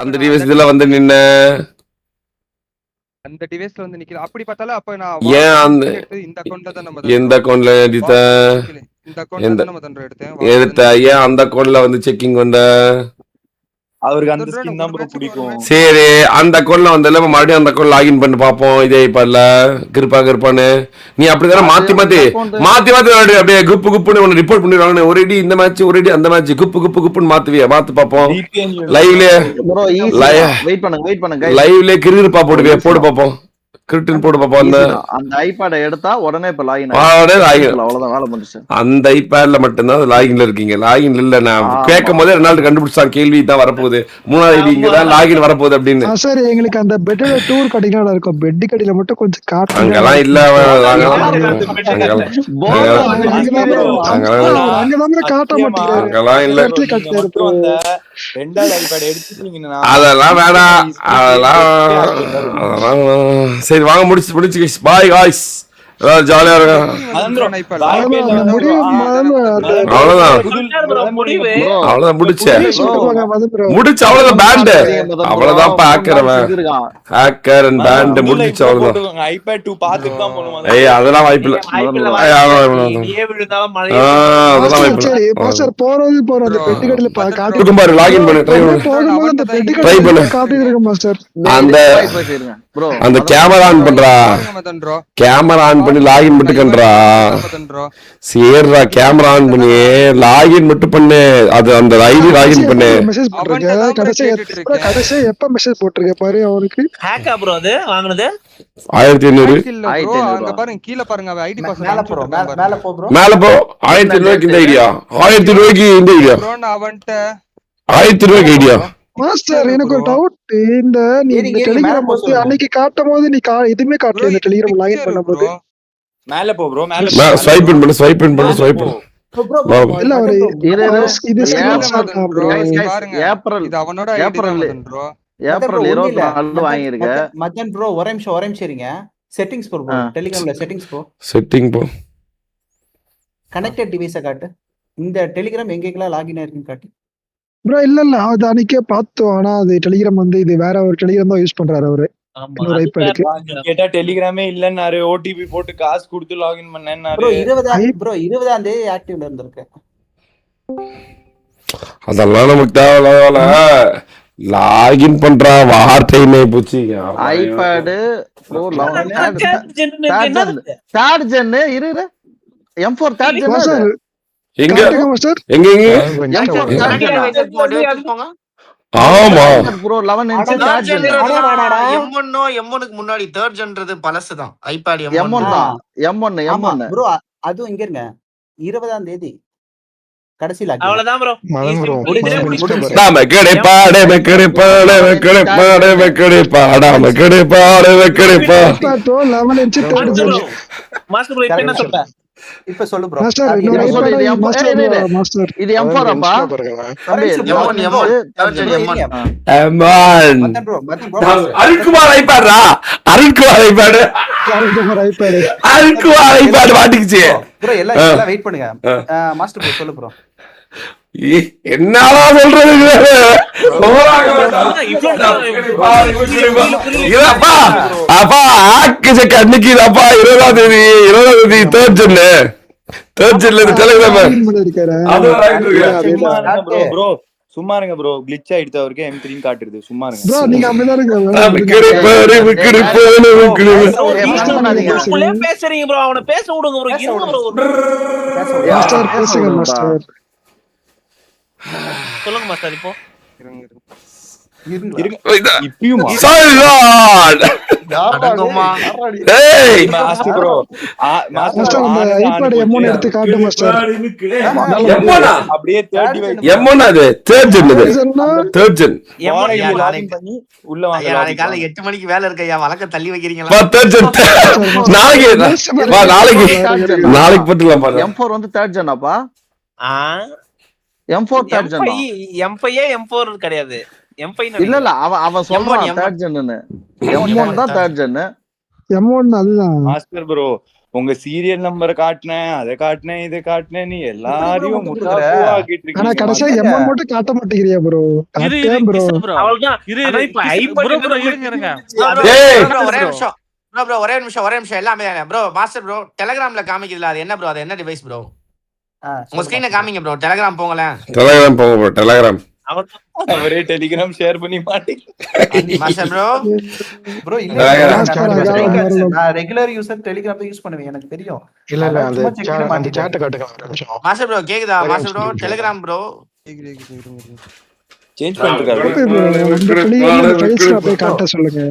அந்த டிவைஸ்ல வந்து நின்ன அந்த டிவைஸ்ல வந்து நிக்கல. அப்படி பார்த்தாலும் அப்ப நான் ஏன் அந்த இந்த அக்கவுண்ட்ல தான் நம்ம எந்த அக்கவுண்ட்ல எடுத்த இந்த அக்கவுண்ட்ல தான் நம்ம தண்டர் எடுத்தேன். எடுத்த ஏன் அந்த அக்கவுண்ட்ல வந்து செக்கிங் வந்த அவருக்கு அந்த ஸ்கின் தான் ப்ரோ பிடிக்கும். சரி அந்த அக்கவுண்ட்ல வந்தல மறுபடியும் அந்த அக்கவுண்ட் லாகின் பண்ணி பாப்போம். இதே இப்பல கிருப்பான்னு நீ அப்படிதானே மாத்தி அப்படியே குப்புன்னு ஒன்னு ரிப்போர்ட் பண்ணிடுவாங்க. ஒரேடி இந்த மேட்ச் ஒரேடி அந்த மேட்ச் குப்புன்னு மாத்து பாப்போம். லைவ்ல லைவ்ல கிருப்பா போடு பாப்போம். கிரிப்டன் போடு பாப்போம். அந்த ஐபேட் எடுத்தா உடனே இப்ப லாகின் அவ்வளவுதான் வேலை முடிச்சு. அந்த ஐபேட்ல மட்டும்தான் லாகின்ல இருக்கீங்க. லாகின் இல்ல நான் கேட்கும் போதே ரெண்டு கண்டுபிடிச்சான். கேள்வி தான் வரப்போகுது. மூணாவது ஐடி இங்க தான் லாகின் வரப்போகுது அப்படின்னு. சார் எங்களுக்கு அந்த பெட் டூர் கட்டிங்களா இருக்கும். பெட் கட்டில மட்டும் கொஞ்சம் காட்டு. அங்கெல்லாம் இல்ல காட்ட மாட்டேன். அங்கெல்லாம் இல்ல. ரெண்டாவது ஐபேட் எடுத்துட்டீங்கன்னா அதெல்லாம் வேணாம். அதெல்லாம் சரி வாங்க முடிச்சு பாய் காய்ஸ். ஜாலியா இருக்கும். அவ்வளவுதான் முடிச்சு அவ்வளவுதான் பேண்ட் அவ்வளவுதான் ஹேக்கர் அண்ட் பேண்ட் முடிச்சு அவ்வளவுதான். ஐபேட் 2 பாத்துட்டு தான் போணும். ஏய் அதெல்லாம் வாய்ப்பு இல்ல. அதெல்லாம் வாய்ப்பு இல்ல. போறது பெட்டிகடல காட்டு பாரு. லாகின் பண்ணு. ட்ரை பண்ணு. அந்த கேமரா ஆன் பண்றா. கேமரா ஆன் பண்ணி லாகின் மட்டும் பண்றா. சரிடா கேமரா ஆன் பண்ணி லாகின் மட்டும் பண்ணு. அது அந்த ஐடி லாகின் பண்ணு. மெசேஜ் போட்டுருக்க. கடைசி எப்ப மெசேஜ் போட்டுருக்க பாரு அவருக்கு. ஹேக்கா ப்ரோ அது வாங்குனது 1500. அங்க பாருங்க கீழ பாருங்க அவ ஐடி பாஸ் மேல போ ப்ரோ. மேல போ. 1500 இந்த ஐடியா. 1500 இந்த ஐடியா. அவன்ட்ட 1500 ஐடியா. மாஸ்டர் எனக்கு ஒரு டவுட். இந்த நீ டெலிகிராம் வந்து அன்னைக்கு காட்டும் போது நீ எதுவுமே காட்டல. இந்த டெலிகிராம் லாகின் பண்ணும்போது மேல போ ப்ரோ. மேல ஸ்வைப் பண்ணு. இல்ல ஒரு இது ஸ்கிரீன்ஷாட் ப்ரோ. ஏப்ரல் இது அவனோட ஐடி தான் ப்ரோ. ஏப்ரல் 24 வாங்கி இருக்க. மச்சான் ப்ரோ ஒரே நிமிஷம் இருங்க. செட்டிங்ஸ் போ ப்ரோ. டெலிகிராம்ல செட்டிங் போ. கனெக்டட் டிவைஸை காட்டு. இந்த டெலிகிராம் எங்கெல்லாம் லாகின் ஆயிருக்குன்னு காட்டு ப்ரோ. இல்ல அது அன்னைக்கே பார்த்தோம். ஆனா அது டெலிகிராம் வந்து இது வேற ஒரு டெலிகிராம் தான் யூஸ் பண்றாரு அவரு. இன்னொரு ஐபேடுக்கு கேட்டா டெலிகிராமே இல்லன்னாரு. ஓடிபி போட்டு காசு கொடுத்து லாகின் பண்ணேன்னாரு. ப்ரோ 20ஆம் தேதி ஆக்டிவ்ல இருந்திருக்கு. அதெல்லாம் நமக்கு தேவையில்ல. லாகின் பண்றா வார் டைம் ஆயிப்போச்சு. ஐபேட் ப்ரோ 11 தேர்ட் ஜென் இரு M4 தேர்ட் ஜென் எங்க மாஸ்டர் எங்க ஆமா bro 11 inch third gen. M1 க்கு முன்னாடி தேர்ட் ஜென்றது பழசுதான். ஐபேட் M1 தான். M1 ப்ரோ அதுவும் இங்க இருங்க. 20ஆம் தேதி கடைசில அவ்வளவுதான் ப்ரோ. நாம கிடைப்பாடே bro 11 inch third gen. Master bro இப்ப என்ன சொல்ற? இப்ப சொல்லு ப்ரோ. மாஸ்டர் இது M4 அப்பா. அருக்குமார் ஐபேடா. அருக்குமார் ஐபேட் மாட்டிக்கிச்சு ப்ரோ. எல்லாம் வெயிட் பண்ணுங்க. மாஸ்டர் ப்ரோ சொல்லு ப்ரோ. என்னடா சொல்றது? அப்பா ஆக்கு அன்னைக்கு அப்பா 20ஆம் தேதி தேர்ட் ஜென்ல டெலிகிராம் ப்ரோ. சும்மா இருங்க ப்ரோ. கிளிட்ச் ஆயிடுச்சு அவருக்கு. M3 காட்டுது. சும்மா இருங்க ப்ரோ. நீங்க அப்படிதான் பேசுறீங்க ப்ரோ. அவனை பேச விடுங்க ப்ரோ. மாஸ்டர் பேசுங்க மாஸ்டர். சொல்லுங்க மாஸ்டர். இப்போ எடுத்து காட்டு மாஸ்டர். அப்படியே 30 உள்ள வாங்க. காலை 8 மணிக்கு வேலை இருக்கையா. வழக்க தள்ளி வைக்கிறீங்களா? நாளைக்கு பத்திலாம் M4 வந்து தேர்ட் ஜென் அப்பா. M4 third gen. M4 கிடையாது. இல்ல அவன் சொல்றான் தேர்ட் ஜென்னு. M1 தான் தேர்ட் ஜென். M1 அதுதான் மாஸ்டர் ப்ரோ. உங்க சீரியல் நம்பரை காட்டினேன், அதை காட்டினேன், இதை காட்டினேன், நீ எல்லாரையும் ஆனா கடைசியா எம்எம் மட்டும் காட்ட மாட்டேங்கிறியா ப்ரோ? காட்டேன் ப்ரோ. ஒரே நிமிஷம் எல்லாமே ப்ரோ. மாஸ்டர் ப்ரோ டெலிகிராம்ல காமிக்குதுல, அது என்ன ப்ரோ? அது என்ன டிவைஸ் ப்ரோ? உங்க ஸ்கிரீனை காமிங்க ப்ரோ. டெலிகிராம் போங்களேன். டெலிகிராம் போங்க ப்ரோ. டெலிகிராம் அவரே டெலிகிராம் ஷேர் பண்ணி மாட்டேன் மாஸ்டர் ப்ரோ. ப்ரோ இல்ல, நான் ரெகுலர் யூசர் டெலிகிராம் யூஸ் பண்ணுவேன், எனக்கு தெரியும். இல்ல அந்த சாட் காட்டுங்க ஒரு நிமிஷம். மாஸ்டர் ப்ரோ கேக்குதா? Master bro Telegram bro change பண்ணிருக்காரு. போய் காட்ட சொல்லுங்க.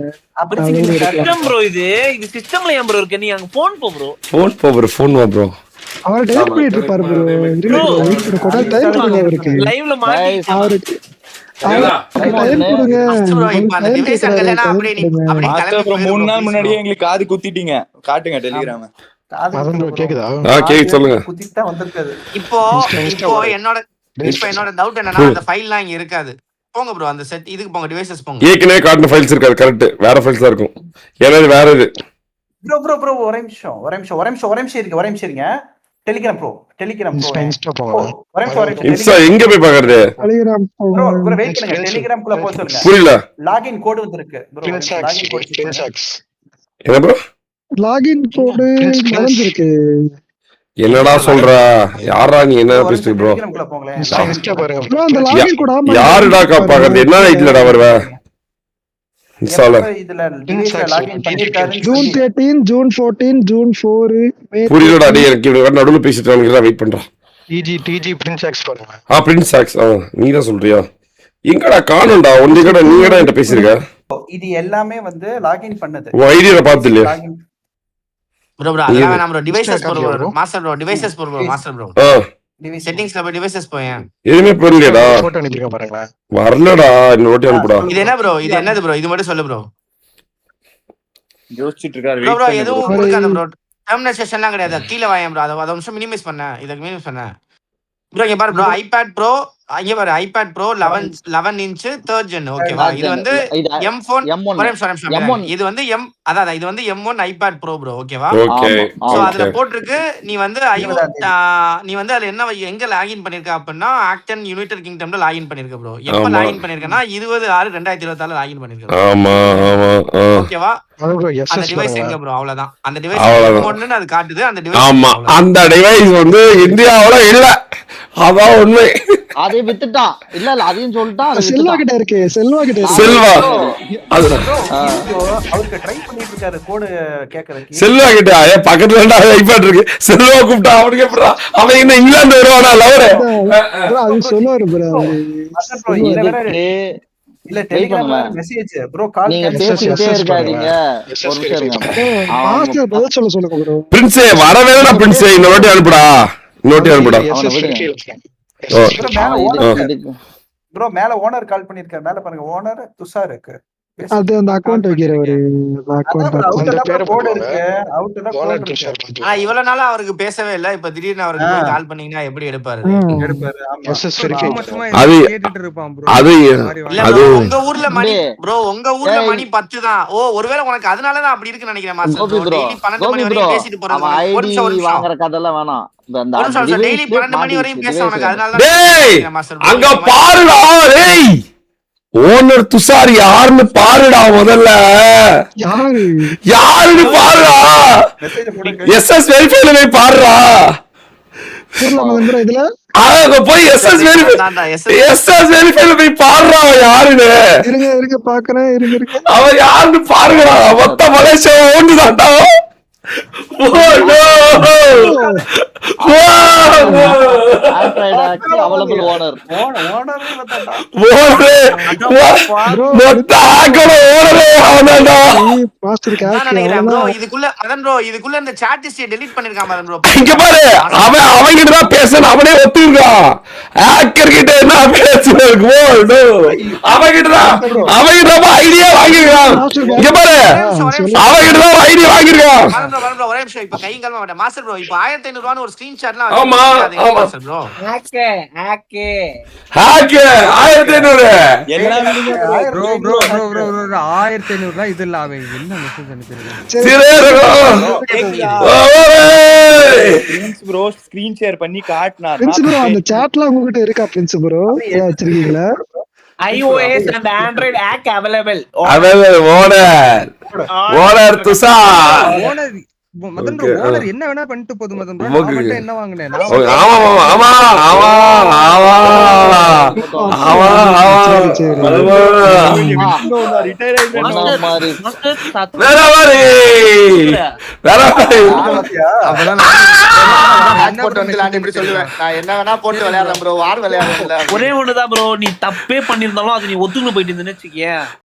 சிஸ்டம் ப்ரோ, இது சிஸ்டம்ல ஏன் ப்ரோ இருக்கு? நீ அங்க போன் போ ப்ரோ. ஃபோன் வா ப்ரோ. அவர் டைப் பண்ணிட்டு இருப்பாரு ப்ரோ. கொடா டைப் பண்ணி அவருக்கு லைவ்ல மாட்டி அவருக்கு டைப் கொடுங்க. மாஸ்டர் ப்ரோ இப்ப அந்த டிவைஸ் அங்கலனா அப்படியே நீ அப்படியே மாஸ்டர் ப்ரோ கிளம்பி 3 நாள் முன்னாடியே எங்களுக்கு காது குத்திட்டீங்க. காட்டுங்க டெலிகிராம். கேக்குதா? கேக்கு சொல்லுங்க. குத்திட்டா வந்திருக்காது. இப்போ என்னோட டவுட் என்னன்னா, அந்த ஃபைல்லாம் இங்க இருக்காது. போங்க ப்ரோ அந்த செட் இதுக்கு போங்க, டிவைசஸ் போங்க. ஏற்கனவே காட்டின ஃபைல்ஸ் இருக்காது. கரெக்ட், வேற ஃபைல்ஸ் தான் இருக்கும். ஏன்னா இது வேற இது. ப்ரோ ஒரே நிமிஷம் இருங்க. டெலிகிராம் ப்ரோ இன்ஸ்டா எங்க போய் பாக்குறது? டெலிகிராம் ப்ரோ வெயிட் பண்ணுங்க. டெலிகிராம் குள்ள போக சொல்லுங்க. புரியல. லாகின் கோட் வந்திருக்கு ப்ரோ. லாகின் கோட் என்ன ப்ரோ? லாகின் கோட் நடந்துருக்கு. என்னடா சொல்ற? யாரா நீ? என்ன பேசுற ப்ரோ? டெலிகிராம் குள்ள போங்களேன். ப்ரோ அந்த லாகின் கோட் ஆமா. யாருடா பாக்குறது? என்ன நைட்லடா வருவ? இன்ஸ்டால இதுல டிவைஸ் லாகின் பண்ணிருக்காரு. ஜூன் 13, ஜூன் 14, ஜூன் 4 புரியலடா. டேய் எனக்கு இப்படி நடுவுல பேசிட்டு இருக்கேன். வெயிட் பண்றா. டிஜி பிரின்ஸ் ஆக்ஸ் பாருங்க. பிரின்ஸ் ஆக்ஸ். நீ தான் சொல்றியா? எங்கடா காணோம்டா. ஒண்ணு கூட நீங்கடா என்கிட்ட பேசிருக்க. இது எல்லாமே வந்து லாகின் பண்ணது. உன் ஐடியா பார்த்து இல்லையா? ப்ரோ அதெல்லாம் வேணாம் ப்ரோ. டிவைசஸ் போறோம் மாஸ்டர் ப்ரோ. டிவைசஸ் போறோம் மாஸ்டர் ப்ரோ. செட்டிங்ஸ்ல போய் டிவைசஸ் போயேன். எதுமே பண்ணலடா. போட்டோ அனுப்பிங்க பாருங்க. வரலடா. இன்னொரு வாட்டி அனுப்புடா. இது என்ன ப்ரோ? இது என்னது ப்ரோ? இது மட்டும் சொல்லு ப்ரோ. யோசிச்சிட்டு இருக்காரு. ப்ரோ எதுவும் கொடுக்காத ப்ரோ. டெர்மினல் செஷன்லாம் கிடையாது. கீழ வாயேன் ப்ரோ. அத நிமிஷம் மினிமைஸ் பண்ணேன். இதுக்கு மினிமைஸ் பண்ணேன் ப்ரோ. இங்க பாரு ப்ரோ, ஐபேட் ப்ரோ. இங்க பாரு iPad bro 11 inch 3rd gen. ஓகேவா? இது வந்து M1 இது வந்து இது வந்து M1 ஐபேட் ப்ரோ ப்ரோ. ஓகேவா? ஓகே. சோ அதுல போட்டுருக்கு. நீ வந்து அதுல என்ன எங்க லாகின் பண்ணிருக்க அப்படின்னா, ஆக்டன் யுனைடெட் கிங்டம்ல லாகின் பண்ணிருக்க ப்ரோ. எப்ப லாகின் பண்ணிருக்கனா 20/6/2024 லாகின் பண்ணிருக்க. ஆமா. ஓகேவா? அந்த டிவைஸ் எங்க ப்ரோ? அவ்வளவுதான். அந்த டிவைஸ் M1 னு அது காட்டுது. அந்த டிவைஸ் ஆமா. அந்த டிவைஸ் வந்து இந்தியாவுல இல்ல. அதான் உண்மை. அதை வித்துட்டான். இல்ல அதையும் சொல்லிட்டான். செல்வா கிட்ட இருக்கு. செல்வா அவருக்கு ட்ரை பண்ணிட்டு இருக்காரு கோட் கேக்குறதுக்கு. செல்வா கிட்ட பக்கத்துல ஐபேட் இருக்கு. செல்வா கூப்பிட்டா அவனுக்கு எப்படா? அவன் என்ன இங்கிலாந்து வருவானா? லவரே அது சொல்லுவாரு ப்ரோ. இல்ல டெலிகிராம்ல மெசேஜ் ப்ரோ கால் நீங்க பேசிட்டே இருக்காதீங்க. ஒரு நிமிஷம் இருங்க. மாஸ்டர் பதில் சொல்லுங்க ப்ரோ. பிரின்ஸ் வரவேடா. பிரின்ஸ் இன்னொரு அனுப்புடா. ப்ரோ மேல ஓனர் கால் பண்ணிருக்காரு. மேல பாருங்க, ஓனர் துஷார் இருக்கு. அது அந்த அக்கவுண்ட் வைக்கிறவரு. இவ்வளவு நாளா அவருக்கு பேசவே இல்ல. இப்ப திடீர்னு அவருக்கு கால் பண்ணீங்கன்னா எப்படி எடுப்பாரு? உங்க ஊர்ல மணி ப்ரோ, உங்க ஊர்ல மணி 10 தான். ஓ ஒருவேளை உனக்கு அதனாலதான் அப்படி இருக்குன்னு நினைக்கிறேன் மாஸ்டர். டெய்லி 12 மணி வரைக்கும் பேசிட்டு போறது. ஒரு நிமிஷம் வாங்குற கதெல்லாம் வேணாம். டெய்லி 12 மணி வரைக்கும் பேச உனக்கு அதனாலதான் மாஸ்டர். அங்க பாருடா. டேய் ஓனர் துஷார் யாருன்னு பாருடா. முதல்ல யாருன்னு பாருடா. எஸ்எஸ் வெரிஃபைல போய் பாருடா. இதுல அங்க போய் எஸ்எஸ் வெரிஃபைல போய் பாருடா யாருன்னு. இருங்க பாக்குறேன். இருங்க அவன் யாருன்னு பாருங்கடா. மொத்த மலேசியா ஓண்டுதான்டா. இதுக்குள்ள இந்த சாட் ஹிஸ்டரி டெலீட் பண்ணிருக்கான் ப்ரோ. இங்க பாரு, அவன் கிட்ட தான் பேசணும். அவனே ஒத்துக்கிட்டான். ஹேக்கர் கிட்ட என்ன பேசுறது? அவன் கிட்ட தான் ஐடியா வாங்கிருக்கான். இங்க பாரு, அவன் கிட்ட தான் ஐடியா வாங்கிருக்கான். ஒரே நிமிஷம். இப்ப கை கால் மாட்டேன் மாஸ்டர் ப்ரோ. இப்ப 1500 ரூபான்னு ஒரு ஸ்கிரீன்ஷாட்லாம் ஆமா, ஆமா. Bro. Okay 1500 bro bro bro bro 1500 இது இல்ல அவன் என்ன மெசேஜ் அனுப்பிருக்கான் பிரின்ஸ் ப்ரோ ஸ்கிரீன் ஷேர் பண்ணி காட்டினார் பிரின்ஸ் ப்ரோ அந்த சாட்லாம் உங்ககிட்ட இருக்கா பிரின்ஸ் ப்ரோ வச்சிருக்கீங்களா iOS and Android app available. Owner Thusha owner Madhan bro owner என்ன வேணா பண்ணிட்டு போகுது மதன் ப்ரோ Okay. நான் மட்டும் என்ன வாங்குனேன் நான் ஆமா சரி ரிட்டையர் வேற அப்பதான் நான் போட்டு வந்து நான் இப்படி சொல்லுவேன். நான் என்ன வேணா போட்டு விளையாடுறேன் ப்ரோ. வார் விளையாடுறேன். ஒரே ஒண்ணுதான் ப்ரோ, நீ தப்பே பண்ணிருந்தாலும் அது நீ ஒத்துக்கணும் போயிட்டு இருந்தேன்னு வச்சுக்கேன்